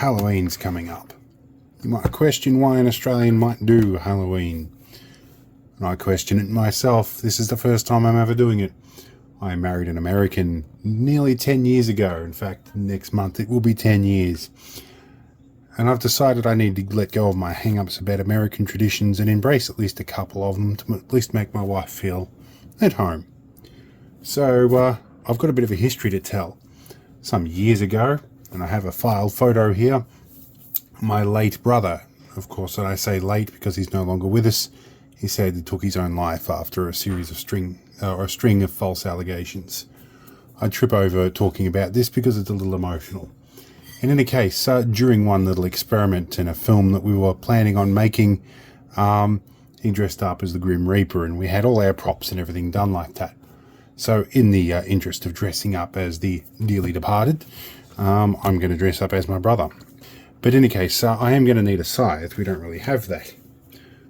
Halloween's coming up. You might question why an Australian might do Halloween. And I question it myself. This is the first time I'm ever doing it. I married an American nearly 10 years ago. In fact, next month it will be 10 years. And I've decided I need to let go of my hang-ups about American traditions and embrace at least a couple of them to at least make my wife feel at home. So I've got a bit of a history to tell. Some years ago, and I have a filed photo here, my late brother, of course I say late because he's no longer with us, he said he took his own life after a series of string of false allegations. I trip over talking about this because it's a little emotional. In any case, during one little experiment in a film that we were planning on making, he dressed up as the Grim Reaper, and we had all our props and everything done like that. So in the interest of dressing up as the dearly departed, I'm going to dress up as my brother. But in any case, I am going to need a scythe. We don't really have that.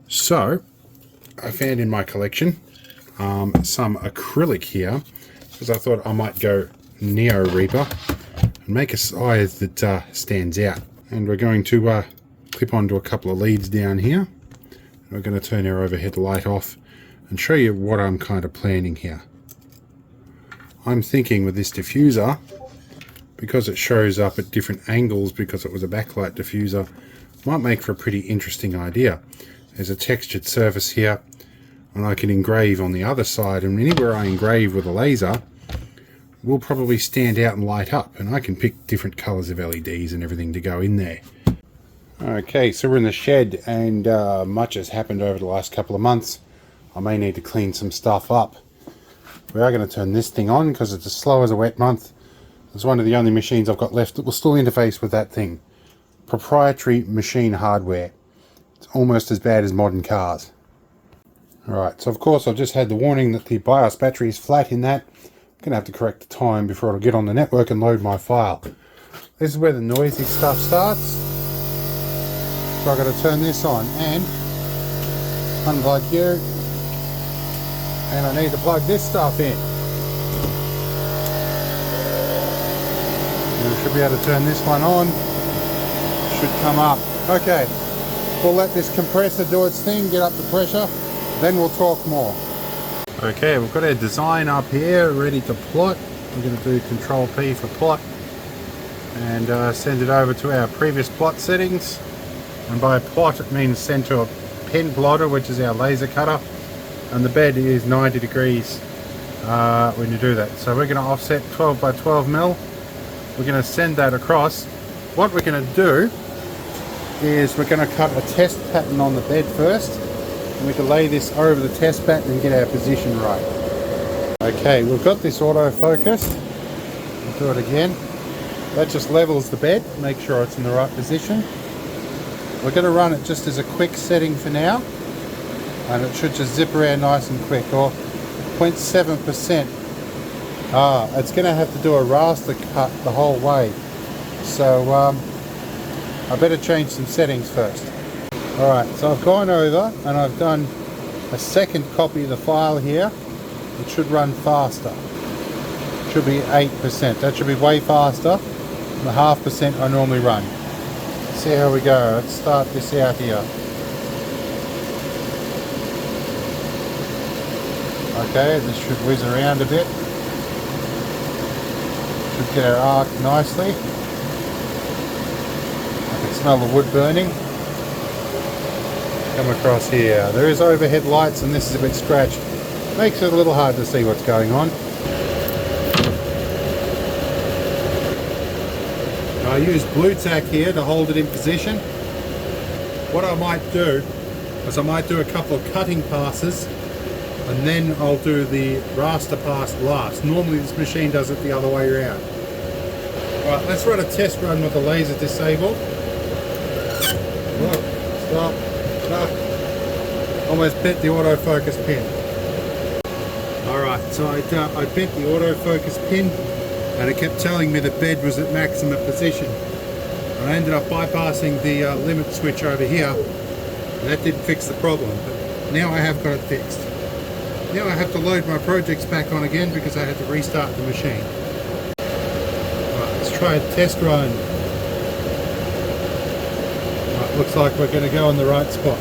So I found in my collection some acrylic here, because I thought I might go Neo Reaper and make a scythe that stands out. And we're going to clip onto a couple of leads down here. We're going to turn our overhead light off and show you what I'm kind of planning here. I'm thinking with this diffuser, because it shows up at different angles because it was a backlight diffuser, might make for a pretty interesting idea. There's a textured surface here, and I can engrave on the other side, and anywhere I engrave with a laser will probably stand out and light up, and I can pick different colors of LEDs and everything to go in there. Okay, so we're in the shed, and much has happened over the last couple of months. I may need to clean some stuff up. We are going to turn this thing on because it's as slow as a wet month. It's one of the only machines I've got left that will still interface with that thing. Proprietary machine hardware. It's almost as bad as modern cars. Alright, so of course I've just had the warning that the BIOS battery is flat in that. I'm going to have to correct the time before it'll get on the network and load my file. This is where the noisy stuff starts. So I've got to turn this on and unplug you. And I need to plug this stuff in. And we should be able to turn this one on. Should come up. Okay, we'll let this compressor do its thing, get up the pressure, then we'll talk more. Okay, we've got our design up here, ready to plot. We're going to do Control P for plot and send it over to our previous plot settings. And by plot it means send to a pen plotter, which is our laser cutter. And the bed is 90 degrees when you do that. So we're going to offset 12 by 12 mil. We're going to send that across. What we're going to do is we're going to cut a test pattern on the bed first. And we can lay this over the test pattern and get our position right. Okay, we've got this autofocus. I'll do it again. That just levels the bed, make sure it's in the right position. We're going to run it just as a quick setting for now. And it should just zip around nice and quick, or 0.7%. It's going to have to do a raster cut the whole way. So I better change some settings first. Alright, so I've gone over and I've done a second copy of the file here. It should run faster. It should be 8%. That should be way faster than the 0.5% I normally run. See how we go. Let's start this out here. Okay, this should whiz around a bit. Should get our arc nicely. I can smell the wood burning. Come across here. There is overhead lights and this is a bit scratched. Makes it a little hard to see what's going on. I use blue tack here to hold it in position. What I might do is I might do a couple of cutting passes and then I'll do the raster pass last. Normally this machine does it the other way around. Alright, let's run a test run with the laser disabled. Whoa, stop, stop. Almost bent the autofocus pin. Alright, so I bent the autofocus pin and it kept telling me the bed was at maximum position. And I ended up bypassing the limit switch over here. And that didn't fix the problem, but now I have got it fixed. Now I have to load my projects back on again because I had to restart the machine. Right, let's try a test run. Looks like we're going to go in the right spot.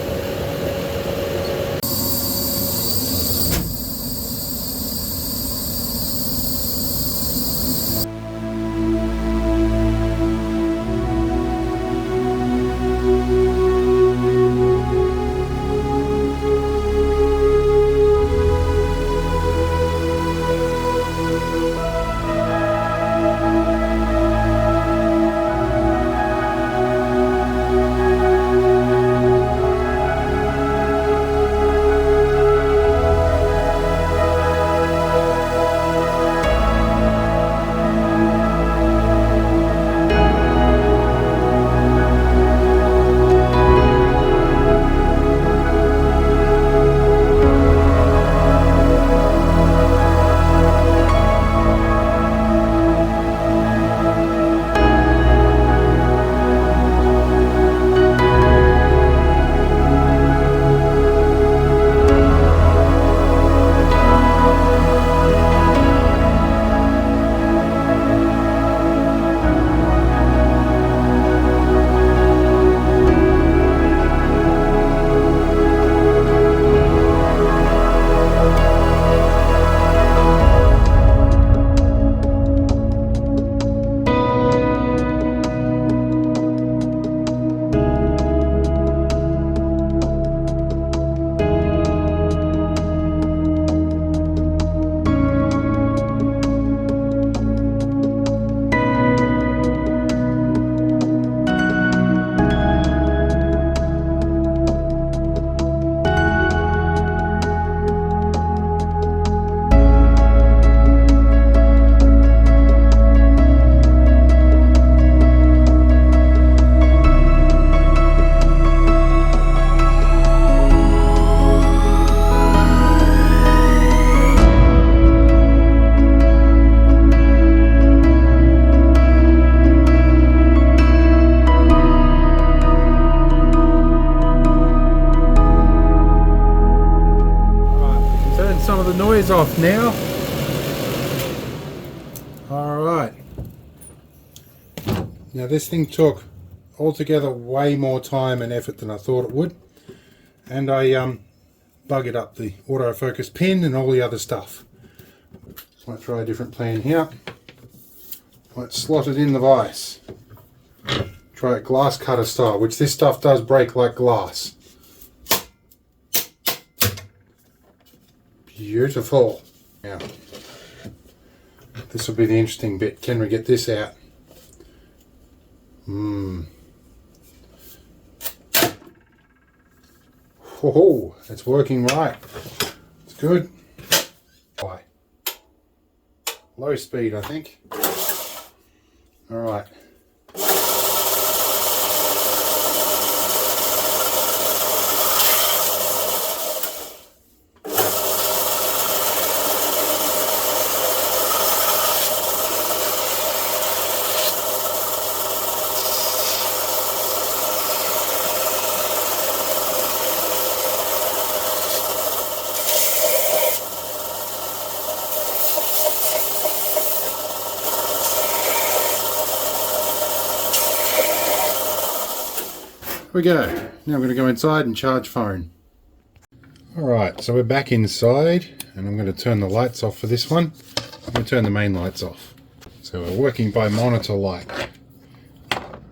The noise off now. Alright. Now this thing took altogether way more time and effort than I thought it would. And I buggered up the autofocus pin and all the other stuff. Might try a different plan here. Might slot it in the vise. Try it glass cutter style, which this stuff does break like glass. Beautiful. Now, this will be the interesting bit. Can we get this out? Oh, it's working right. It's good. High. Low speed, I think. All right. Here we go. Now I'm going to go inside and charge phone. Alright, so we're back inside and I'm going to turn the lights off for this one. I'm going to turn the main lights off. So we're working by monitor light.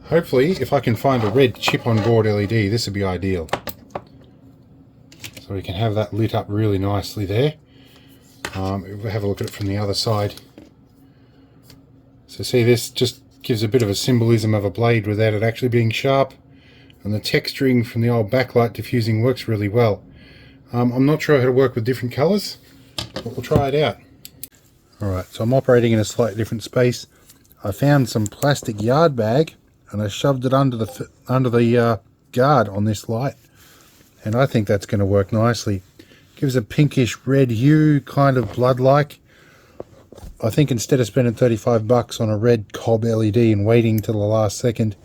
Hopefully, if I can find a red chip on board LED, this would be ideal. So we can have that lit up really nicely there. If we have a look at it from the other side. So see, this just gives a bit of a symbolism of a blade without it actually being sharp. And the texturing from the old backlight diffusing works really well. I'm not sure how to work with different colours, but we'll try it out. Alright, so I'm operating in a slightly different space. I found some plastic yard bag and I shoved it under the guard on this light. And I think that's going to work nicely. Gives a pinkish red hue, kind of blood-like. I think instead of spending $35 on a red cob LED and waiting till the last second,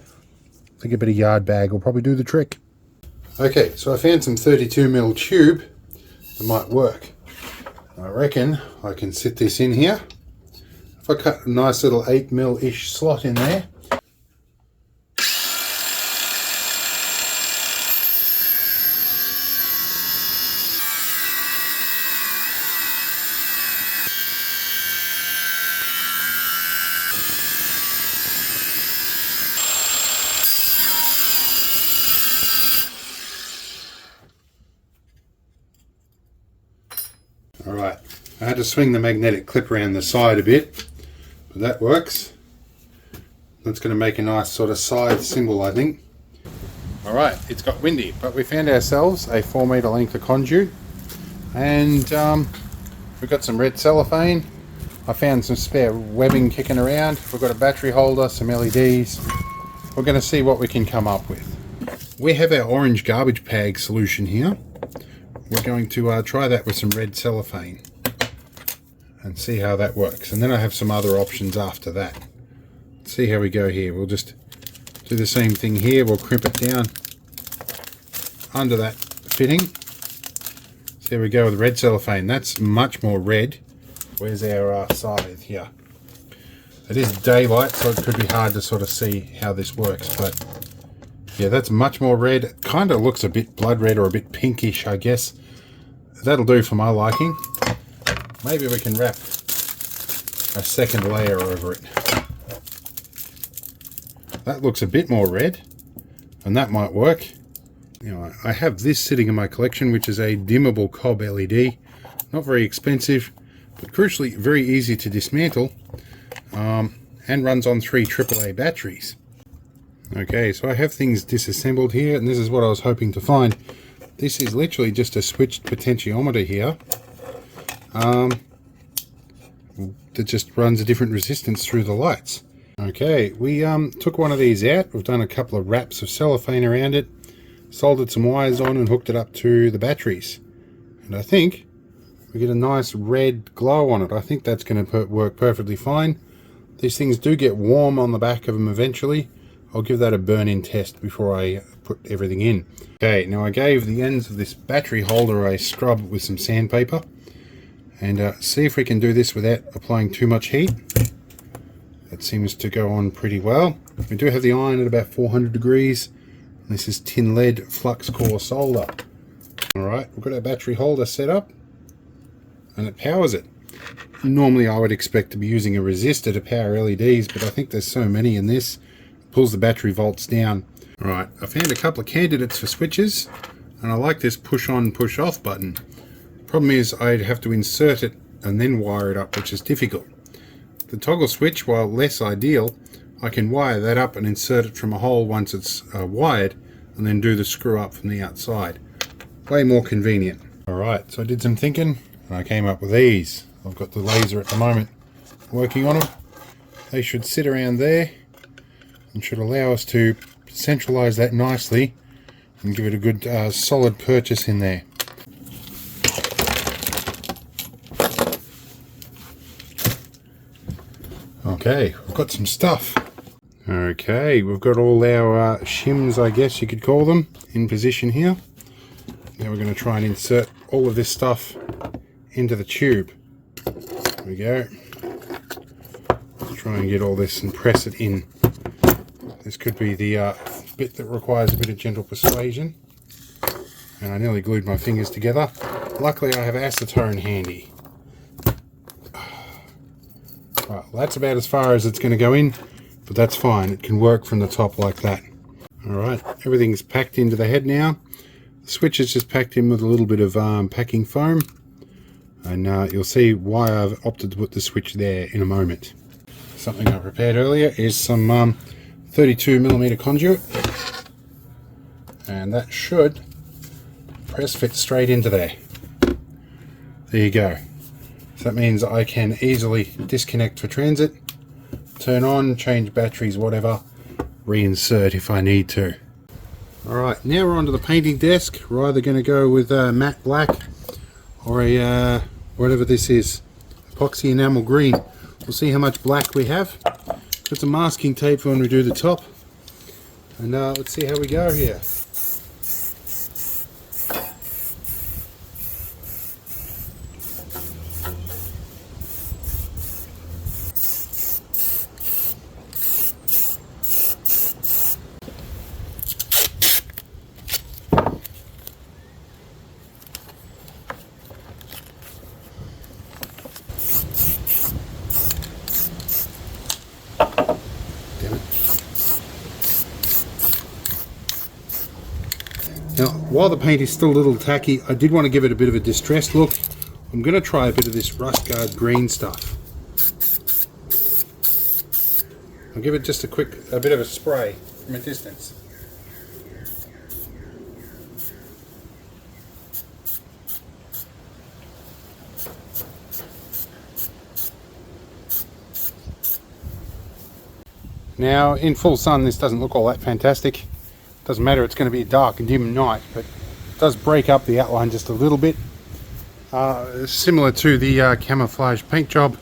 I think a bit of yard bag will probably do the trick. Okay, so I found some 32mm tube that might work. I reckon I can sit this in here. If I cut a nice little 8mm-ish slot in there. I had to swing the magnetic clip around the side a bit, but that works. That's going to make a nice sort of side symbol, I think. Alright, it's got windy, but we found ourselves a 4 metre length of conduit, and we've got some red cellophane. I found some spare webbing kicking around. We've got a battery holder, some LEDs. We're going to see what we can come up with. We have our orange garbage bag solution here. We're going to try that with some red cellophane and see how that works. And then I have some other options after that. Let's see how we go here. We'll just do the same thing here. We'll crimp it down under that fitting. So there we go with red cellophane. That's much more red. Where's our scythe here? It is daylight, so it could be hard to sort of see how this works, but yeah, that's much more red. It kind of looks a bit blood red or a bit pinkish, I guess. That'll do for my liking. Maybe we can wrap a second layer over it. That looks a bit more red, and that might work. You know, I have this sitting in my collection, which is a dimmable cob LED. Not very expensive, but crucially very easy to dismantle, and runs on 3 AAA batteries. Okay, so I have things disassembled here, and this is what I was hoping to find. This is literally just a switched potentiometer here that just runs a different resistance through the lights. Okay, we took one of these out. We've done a couple of wraps of cellophane around it, soldered some wires on and hooked it up to the batteries. And I think we get a nice red glow on it. I think that's going to work perfectly fine. These things do get warm on the back of them eventually. I'll give that a burn-in test before I put everything in. Okay, now I gave the ends of this battery holder a scrub with some sandpaper, and see if we can do this without applying too much heat. That seems to go on pretty well. We do have the iron at about 400 degrees. This is tin lead flux core solder. Alright, we've got our battery holder set up, and it powers it. Normally I would expect to be using a resistor to power LEDs, but I think there's so many in this, it pulls the battery volts down. Alright, I found a couple of candidates for switches, and I like this push on push off button. Problem is I'd have to insert it and then wire it up, which is difficult. The toggle switch, while less ideal, I can wire that up and insert it from a hole once it's wired, and then do the screw up from the outside. Way more convenient. Alright, so I did some thinking, and I came up with these. I've got the laser at the moment working on them. They should sit around there and should allow us to centralize that nicely and give it a good solid purchase in there. Okay, we've got some stuff. Okay, we've got all our shims, I guess you could call them, in position here. Now we're going to try and insert all of this stuff into the tube. There we go. Let's try and get all this and press it in. This could be the bit that requires a bit of gentle persuasion. And I nearly glued my fingers together. Luckily I have acetone handy. Well, that's about as far as it's going to go in, but that's fine. It can work from the top like that. Alright, everything's packed into the head now. The switch is just packed in with a little bit of packing foam. And you'll see why I've opted to put the switch there in a moment. Something I prepared earlier is some 32mm conduit, and that should press fit straight into there. There you go. So that means I can easily disconnect for transit, turn on, change batteries, whatever, reinsert if I need to. Alright, now we're onto the painting desk. We're either going to go with matte black or a whatever this is, epoxy enamel green. We'll see how much black we have. Got some masking tape for when we do the top, and let's see how we go here. Now, while the paint is still a little tacky, I did want to give it a bit of a distressed look. I'm going to try a bit of this rust guard green stuff. I'll give it just a bit of a spray from a distance. Now, in full sun, this doesn't look all that fantastic. Doesn't matter, it's going to be a dark and dim night, but it does break up the outline just a little bit. Similar to the camouflage paint job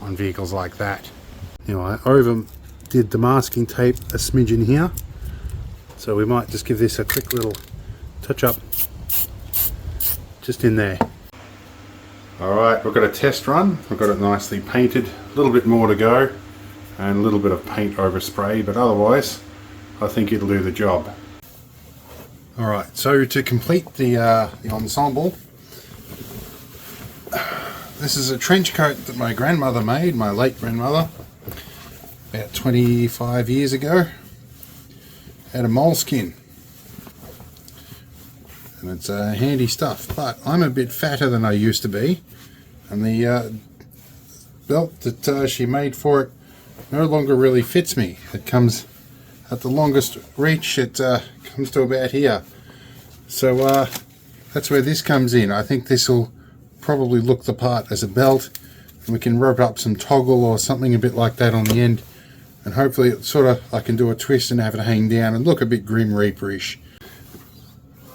on vehicles like that. Now, I overdid the masking tape a smidgen here, so we might just give this a quick little touch up just in there. Alright, we've got a test run. We've got it nicely painted, a little bit more to go, and a little bit of paint overspray, but otherwise I think it'll do the job. Alright, so to complete the ensemble, this is a trench coat that my grandmother made, my late grandmother, about 25 years ago, out of moleskin. And it's handy stuff, but I'm a bit fatter than I used to be, and the belt that she made for it no longer really fits me. It comes at the longest reach, it comes to about here. So that's where this comes in. I think this will probably look the part as a belt, and we can rope up some toggle or something a bit like that on the end, and hopefully it sort of, I can do a twist and have it hang down and look a bit Grim Reaper-ish.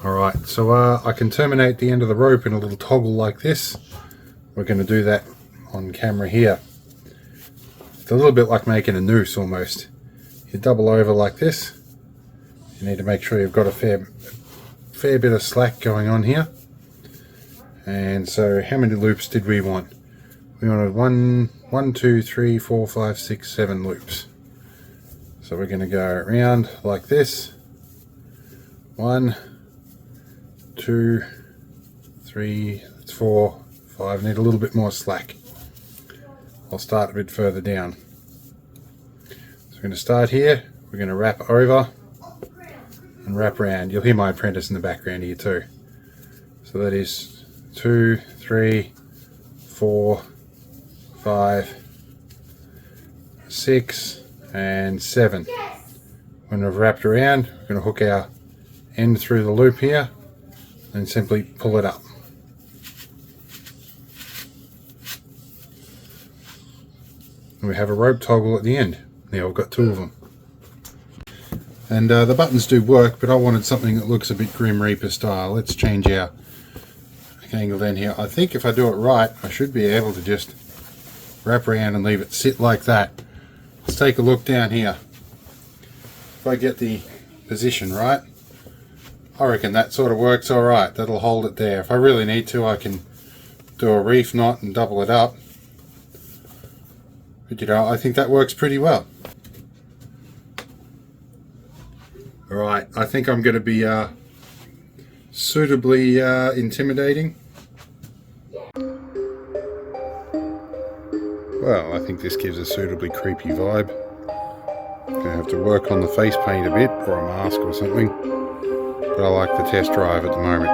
Alright, so I can terminate the end of the rope in a little toggle like this. We're going to do that on camera here. It's a little bit like making a noose almost. You double over like this. You need to make sure you've got a fair bit of slack going on here. And so how many loops did we want? We wanted 1, 2, 3, 4, 5, 6, 7 loops. So we're going to go around like this. 1, 2, 3, that's 4, 5. Need a little bit more slack. I'll start a bit further down. So we're going to start here. We're going to wrap over and wrap around. You'll hear my apprentice in the background here too. So that is 2, 3, 4, 5, 6, and 7. When we've wrapped around, we're going to hook our end through the loop here and simply pull it up. And we have a rope toggle at the end. Now we've got 2 of them. And the buttons do work, but I wanted something that looks a bit Grim Reaper style. Let's change our angle down here. I think if I do it right, I should be able to just wrap around and leave it sit like that. Let's take a look down here. If I get the position right, I reckon that sort of works alright. That'll hold it there. If I really need to, I can do a reef knot and double it up. But you know, I think that works pretty well. Alright, I think I'm going to be suitably intimidating. Well, I think this gives a suitably creepy vibe. Gonna have to work on the face paint a bit, or a mask or something, but I like the test drive at the moment.